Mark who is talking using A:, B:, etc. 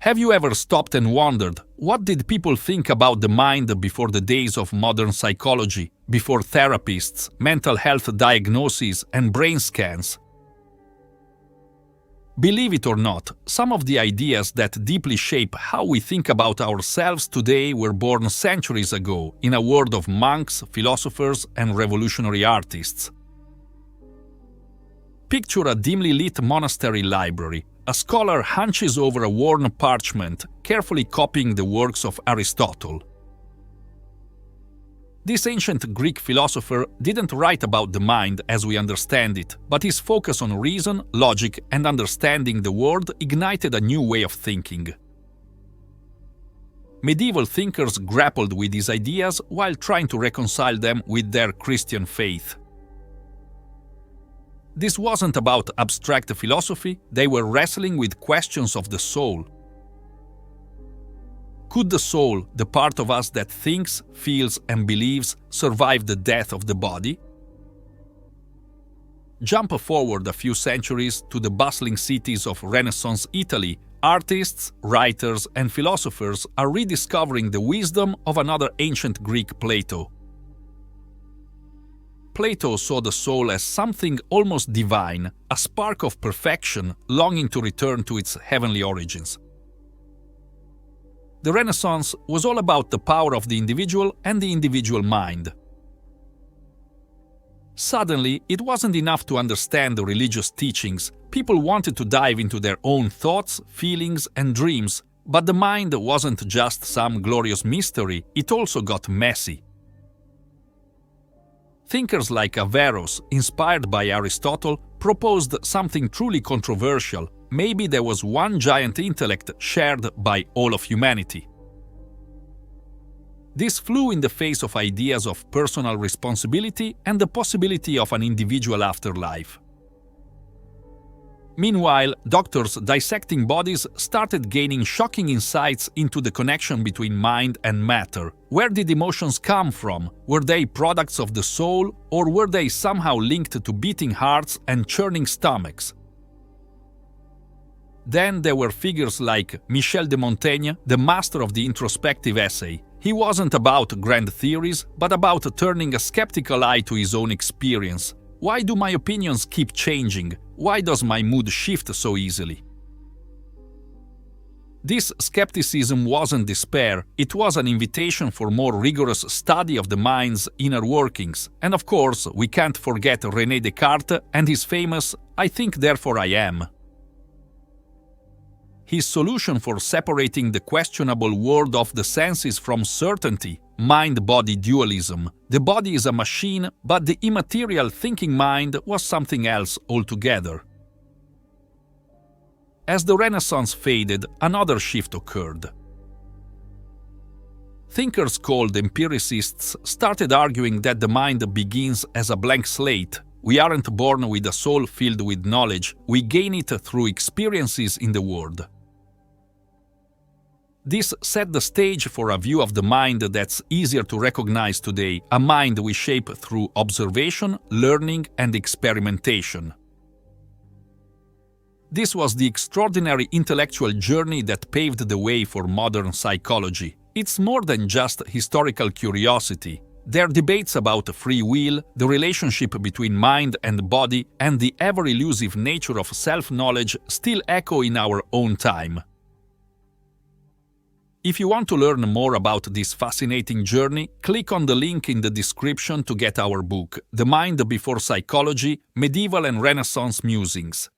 A: Have you ever stopped and wondered, what did people think about the mind before the days of modern psychology, before therapists, mental health diagnoses, and brain scans? Believe it or not, some of the ideas that deeply shape how we think about ourselves today were born centuries ago in a world of monks, philosophers, and revolutionary artists. Picture a dimly lit monastery library. A scholar hunches over a worn parchment, carefully copying the works of Aristotle. This ancient Greek philosopher didn't write about the mind as we understand it, but his focus on reason, logic, and understanding the world ignited a new way of thinking. Medieval thinkers grappled with these ideas while trying to reconcile them with their Christian faith. This wasn't about abstract philosophy, they were wrestling with questions of the soul. Could the soul, the part of us that thinks, feels, and believes, survive the death of the body? Jump forward a few centuries to the bustling cities of Renaissance Italy. Artists, writers, and philosophers are rediscovering the wisdom of another ancient Greek, Plato. Plato saw the soul as something almost divine, a spark of perfection longing to return to its heavenly origins. The Renaissance was all about the power of the individual and the individual mind. Suddenly, it wasn't enough to understand the religious teachings. People wanted to dive into their own thoughts, feelings, and dreams, but the mind wasn't just some glorious mystery, it also got messy. Thinkers like Averroes, inspired by Aristotle, proposed something truly controversial. Maybe there was one giant intellect shared by all of humanity. This flew in the face of ideas of personal responsibility and the possibility of an individual afterlife. Meanwhile, doctors dissecting bodies started gaining shocking insights into the connection between mind and matter. Where did emotions come from? Were they products of the soul, or were they somehow linked to beating hearts and churning stomachs? Then there were figures like Michel de Montaigne, the master of the introspective essay. He wasn't about grand theories, but about turning a skeptical eye to his own experience. Why do my opinions keep changing? Why does my mood shift so easily? This skepticism wasn't despair, it was an invitation for more rigorous study of the mind's inner workings. And of course, we can't forget René Descartes and his famous "I think therefore I am." His solution for separating the questionable world of the senses from certainty, mind-body dualism. The body is a machine, but the immaterial thinking mind was something else altogether. As the Renaissance faded, another shift occurred. Thinkers called empiricists started arguing that the mind begins as a blank slate. We aren't born with a soul filled with knowledge, we gain it through experiences in the world. This set the stage for a view of the mind that's easier to recognize today, a mind we shape through observation, learning, and experimentation. This was the extraordinary intellectual journey that paved the way for modern psychology. It's more than just historical curiosity. There are debates about free will, the relationship between mind and body, and the ever-elusive nature of self-knowledge still echo in our own time. If you want to learn more about this fascinating journey, click on the link in the description to get our book, The Mind Before Psychology, Medieval and Renaissance Musings.